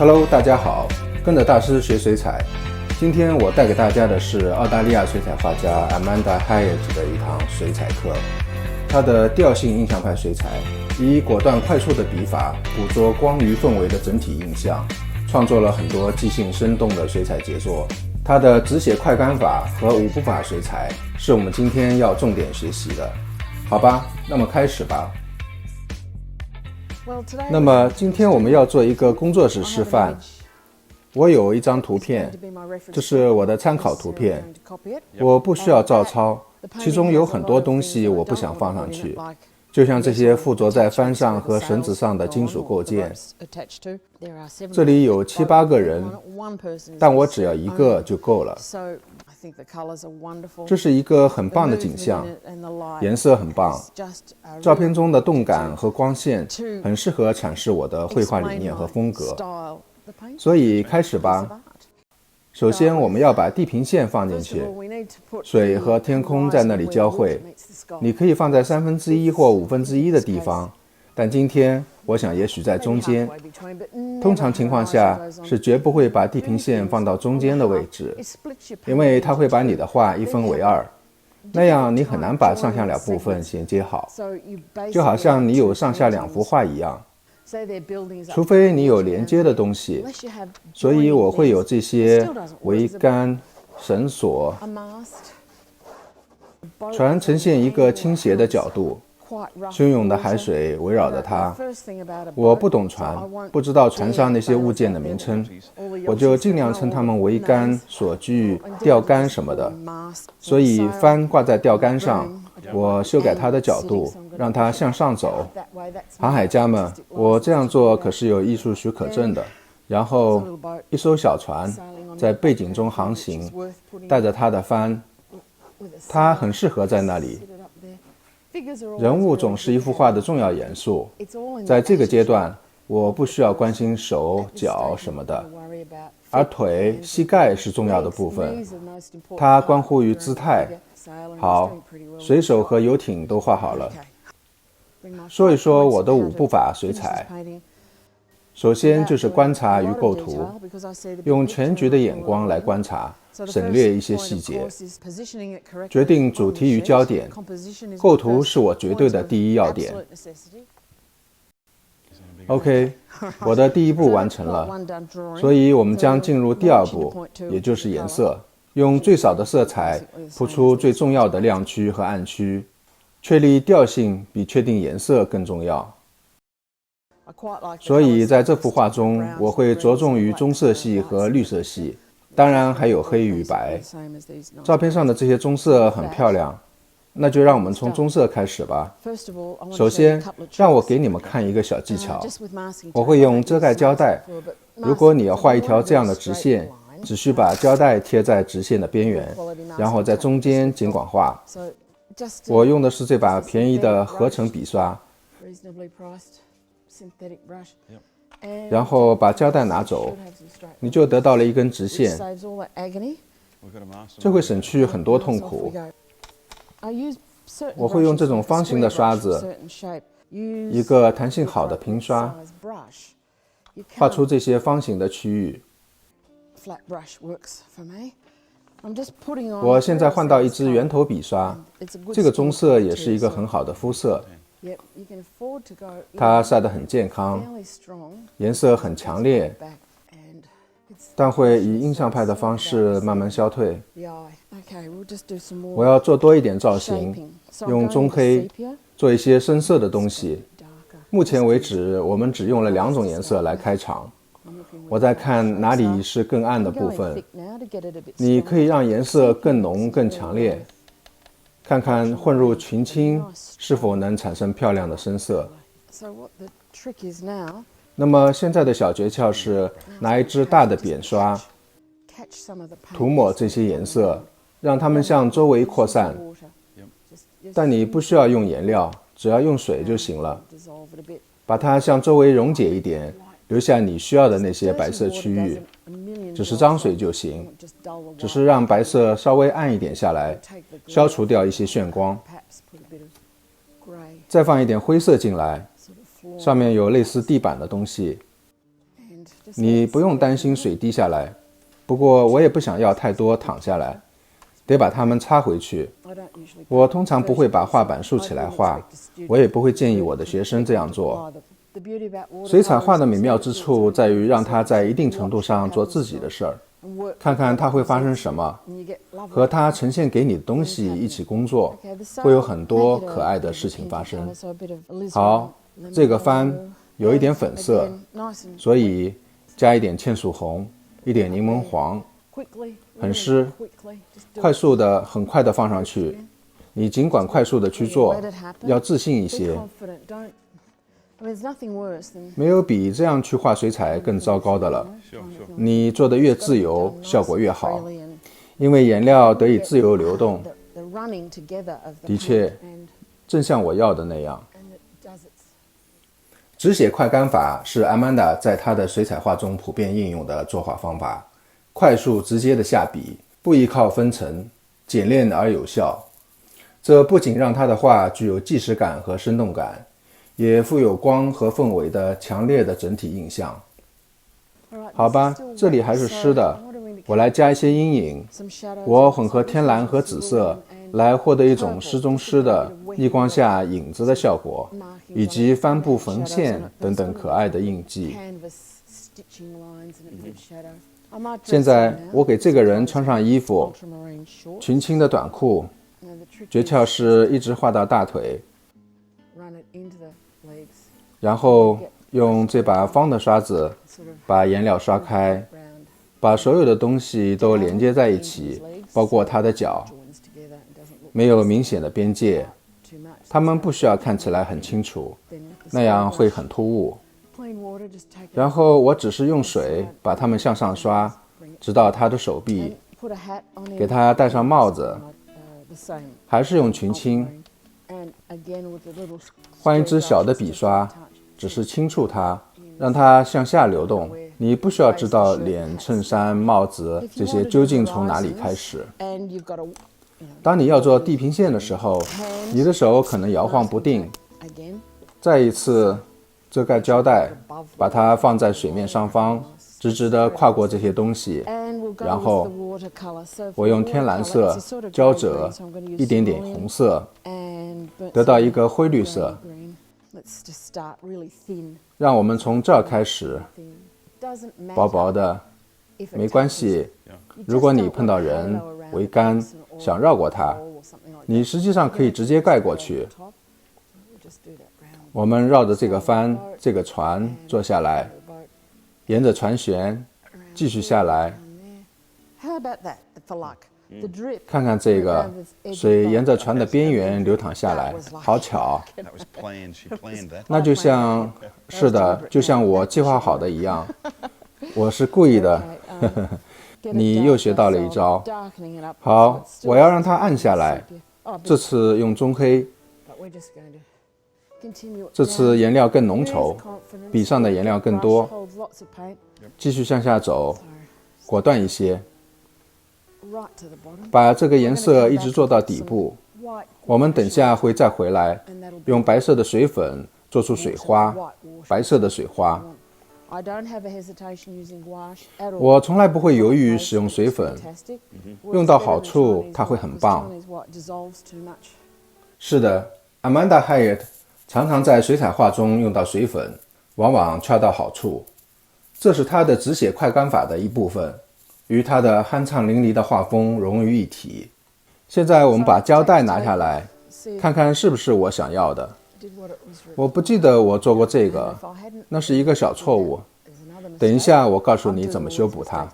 Hello， 大家好，跟着大师学水彩。今天我带给大家的是澳大利亚水彩画家 Amanda Hyatt 的一堂水彩课。她的调性印象派水彩以果断快速的笔法捕捉光与氛围的整体印象，创作了很多即兴生动的水彩杰作。她的直写快干法和五步法水彩是我们今天要重点学习的。好吧，那么开始吧。那么今天我们要做一个工作室示范。我有一张图片，这是我的参考图片，我不需要照抄，其中有很多东西我不想放上去，就像这些附着在帆上和绳子上的金属构件。这里有7、8个人，但我只要一个就够了。这是一个很棒的景象，颜色很棒，照片中的动感和光线很适合阐释我的绘画理念和风格。所以开始吧。首先我们要把地平线放进去，水和天空在那里交汇，你可以放在1/3或1/5的地方，但今天我想也许在中间。通常情况下是绝不会把地平线放到中间的位置，因为它会把你的画一分为二，那样你很难把上下两部分衔接好，就好像你有上下2幅画一样，除非你有连接的东西。所以我会有这些桅杆、绳索，船呈现一个倾斜的角度，汹涌的海水围绕着它。我不懂船，不知道船上那些物件的名称，我就尽量称它们桅杆、索具、钓竿什么的。所以帆挂在钓竿上，我修改它的角度，让它向上走。航海家们，我这样做可是有艺术许可证的。然后一艘小船在背景中航行，带着它的帆，它很适合在那里。人物总是一幅画的重要元素，在这个阶段我不需要关心手脚什么的，而腿膝盖是重要的部分，它关乎于姿态。好，水手和游艇都画好了。说一说我的5步法水彩。首先就是观察与构图，用全局的眼光来观察，省略一些细节，决定主题与焦点。构图是我绝对的第一要点。OK， 我的第1步完成了，所以我们将进入第2步，也就是颜色。用最少的色彩铺出最重要的亮区和暗区，确立调性比确定颜色更重要。所以在这幅画中，我会着重于棕色系和绿色系，当然还有黑与白。照片上的这些棕色很漂亮，那就让我们从棕色开始吧。首先，让我给你们看一个小技巧，我会用遮盖胶带。如果你要画一条这样的直线，只需把胶带贴在直线的边缘，然后在中间尽管画。我用的是这把便宜的合成笔刷，然后把胶带拿走，你就得到了一根直线，这会省去很多痛苦。我会用这种方形的刷子，一个弹性好的平刷，画出这些方形的区域。我现在换到一支圆头笔刷，这个棕色也是一个很好的肤色，它晒得很健康，颜色很强烈，但会以印象派的方式慢慢消退。我要做多一点造型，用棕黑做一些深色的东西。目前为止我们只用了2种颜色来开场，我在看哪里是更暗的部分，你可以让颜色更浓更强烈，看看混入群青是否能产生漂亮的深色。那么现在的小诀窍是拿一支大的扁刷，涂抹这些颜色，让它们向周围扩散。但你不需要用颜料，只要用水就行了，把它向周围溶解一点，留下你需要的那些白色区域，只是脏水就行，只是让白色稍微暗一点下来，消除掉一些眩光。再放一点灰色进来，上面有类似地板的东西，你不用担心水滴下来，不过我也不想要太多淌下来，得把它们擦回去。我通常不会把画板竖起来画，我也不会建议我的学生这样做。水彩画的美妙之处在于让它在一定程度上做自己的事儿，看看它会发生什么，和它呈现给你的东西一起工作，会有很多可爱的事情发生。好，这个帆有一点粉色，所以加一点茜树红，一点柠檬黄，很湿，很快的放上去。你尽管快速的去做，要自信一些。没有比这样去画水彩更糟糕的了。你做得越自由，效果越好，因为颜料得以自由流动。的确，正像我要的那样。止血快干法是 Amanda 在她的水彩画中普遍应用的作画方法，快速直接的下笔，不依靠分层，简练而有效。这不仅让她的画具有即视感和生动感，也富有光和氛围的强烈的整体印象。好吧，这里还是湿的，我来加一些阴影。我混合天蓝和紫色，来获得一种湿中湿的逆光下影子的效果，以及帆布缝线等等可爱的印记。现在我给这个人穿上衣服，裙轻的短裤，诀窍是一直画到大腿，然后用这把方的刷子把颜料刷开，把所有的东西都连接在一起，包括他的脚，没有明显的边界，它们不需要看起来很清楚，那样会很突兀。然后我只是用水把它们向上刷，直到他的手臂，给他戴上帽子，还是用裙轻，换一支小的笔刷，只是轻触它，让它向下流动。你不需要知道脸、衬衫、帽子这些究竟从哪里开始。当你要做地平线的时候，你的手可能摇晃不定。再一次遮盖胶带，把它放在水面上方，直直地跨过这些东西，然后我用天蓝色胶着一点点红色，得到一个灰绿色。让我们从这儿开始，薄薄的，没关系。如果你碰到人、桅杆，想绕过它，你实际上可以直接盖过去。我们绕着这个帆、这个船坐下来，沿着船舷继续下来。看看这个水沿着船的边缘流淌下来，好巧。那是的，就像我计划好的一样，我是故意的。你又学到了一招。好，我要让它暗下来，这次用中黑，这次颜料更浓稠，笔上的颜料更多。继续向下走，果断一些，把这个颜色一直做到底部。我们等下会再回来，用白色的水粉做出水花，白色的水花。我从来不会犹豫使用水粉，用到好处它会很棒。是的， Amanda Hyatt 常常在水彩画中用到水粉，往往恰到好处。这是她的止血快干法的一部分，与她的酣畅淋漓的画风融于一体。现在我们把胶带拿下来，看看是不是我想要的。我不记得我做过这个，那是一个小错误。等一下我告诉你怎么修补它。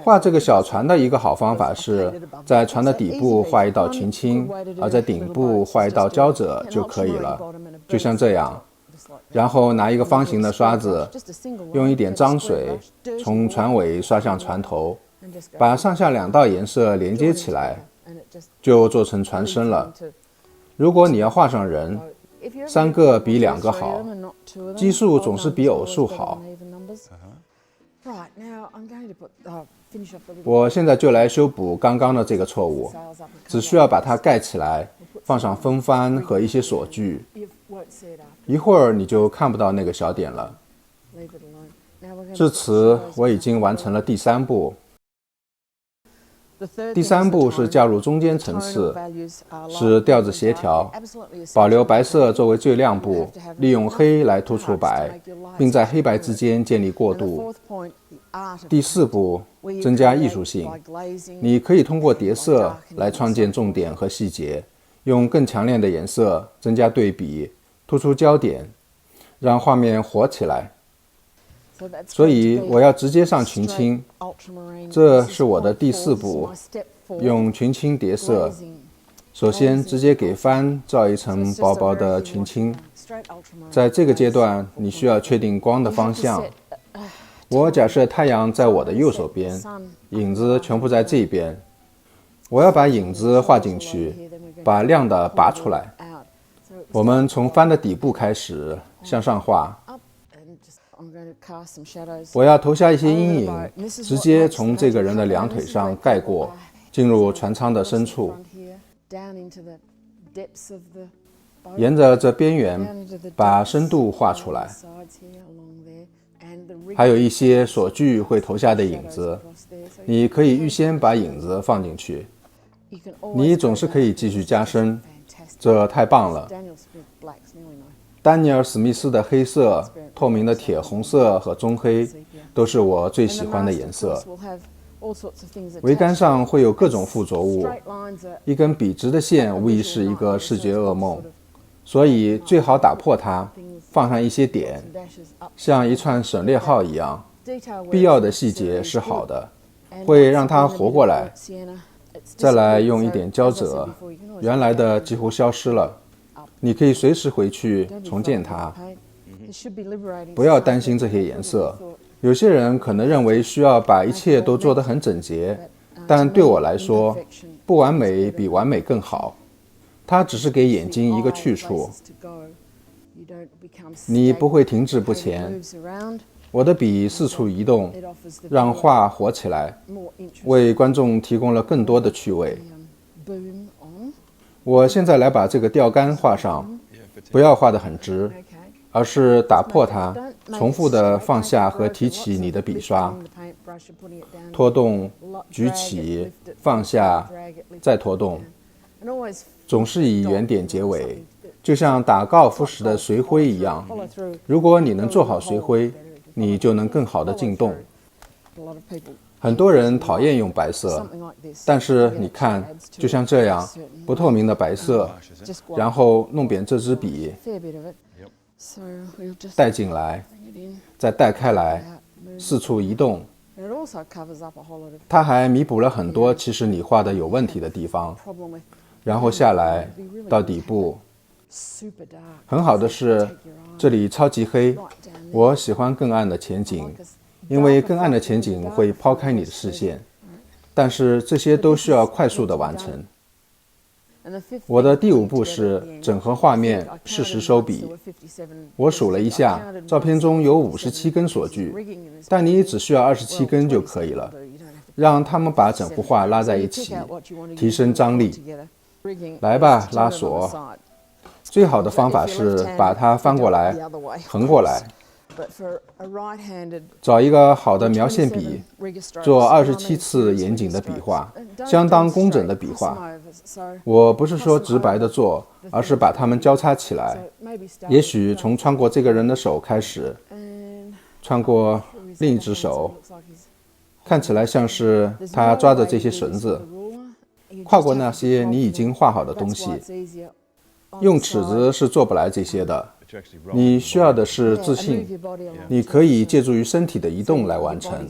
画这个小船的一个好方法是在船的底部画一道群青，而在顶部画一道胶褶就可以了，就像这样。然后拿一个方形的刷子，用一点脏水从船尾刷向船头，把上下两道颜色连接起来，就做成船身了。如果你要画上人，3个比2个好，奇数总是比偶数好。我现在就来修补刚刚的这个错误，只需要把它盖起来，放上风帆和一些锁具，一会儿你就看不到那个小点了。至此，我已经完成了第3步。第3步是加入中间层次，使调子协调，保留白色作为最亮部，利用黑来突出白，并在黑白之间建立过渡。第4步，增加艺术性，你可以通过叠色来创建重点和细节，用更强烈的颜色增加对比，突出焦点，让画面活起来。所以我要直接上群青，这是我的第4步，用群青叠色。首先直接给帆罩一层薄薄的群青，在这个阶段你需要确定光的方向。我假设太阳在我的右手边，影子全部在这边，我要把影子画进去，把亮的拔出来。我们从帆的底部开始向上画，我要投下一些阴影，直接从这个人的两腿上盖过，进入船舱的深处，沿着这边缘把深度画出来。还有一些锁具会投下的影子，你可以预先把影子放进去，你总是可以继续加深，这太棒了。丹尼尔·史密斯的黑色、透明的铁红色和棕黑都是我最喜欢的颜色。桅杆上会有各种附着物，一根笔直的线无疑是一个视觉噩梦，所以最好打破它，放上一些点，像一串省略号一样。必要的细节是好的，会让它活过来。再来用一点胶褶，原来的几乎消失了，你可以随时回去重建它。不要担心这些颜色，有些人可能认为需要把一切都做得很整洁，但对我来说，不完美比完美更好。它只是给眼睛一个去处，你不会停滞不前。我的笔四处移动，让画活起来，为观众提供了更多的趣味。我现在来把这个钓竿画上，不要画得很直，而是打破它，重复地放下和提起你的笔刷，拖动、举起、放下，再拖动，总是以原点结尾，就像打高尔夫时的随挥一样。如果你能做好随挥，你就能更好地进洞。很多人讨厌用白色，但是你看，就像这样不透明的白色，然后弄扁这支笔，带进来，再带开来，四处移动。它还弥补了很多其实你画的有问题的地方，然后下来到底部。很好的是，这里超级黑，我喜欢更暗的前景，因为更暗的前景会抛开你的视线，但是这些都需要快速的完成。我的第5步是整合画面，适时收笔。我数了一下，照片中有57根锁具，但你只需要27根就可以了，让它们把整幅画拉在一起，提升张力。来吧，拉锁。最好的方法是把它翻过来，横过来。找一个好的描线笔，做27次严谨的笔画，相当工整的笔画。我不是说直白的做，而是把它们交叉起来。也许从穿过这个人的手开始，穿过另一只手，看起来像是他抓着这些绳子，跨过那些你已经画好的东西。用尺子是做不来这些的，你需要的是自信。你可以借助于身体的移动来完成，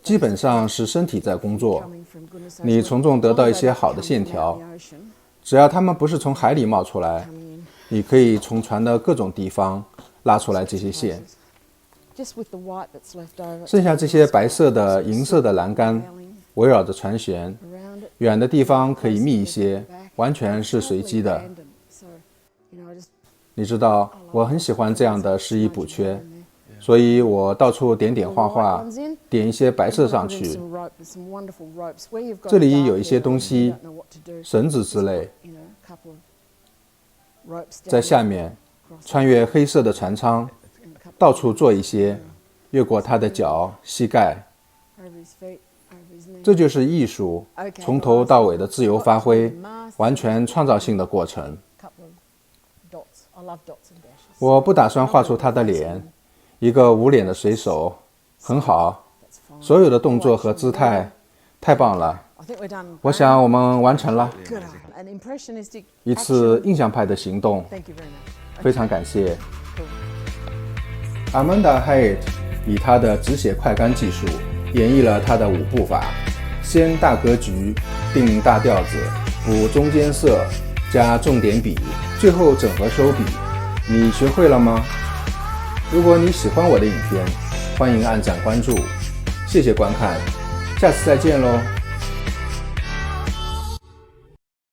基本上是身体在工作。你从中得到一些好的线条，只要它们不是从海里冒出来，你可以从船的各种地方拉出来这些线。剩下这些白色的、银色的栏杆围绕着船舷，远的地方可以密一些，完全是随机的。你知道，我很喜欢这样的拾遗补缺，所以我到处点点画画，点一些白色上去。这里有一些东西，绳子之类，在下面穿越黑色的船舱，到处做一些，越过他的脚、膝盖。这就是艺术，从头到尾的自由发挥，完全创造性的过程。我不打算画出他的脸，一个无脸的水手，很好，所有的动作和姿态，太棒了。我想我们完成了一次印象派的行动，非常感谢。Amanda Hyatt 以她的止血快干技术演绎了她的5步法：先大格局，定大调子，补中间色，加重点笔，最后整合收笔。你学会了吗？如果你喜欢我的影片，欢迎按赞关注，谢谢观看，下次再见喽。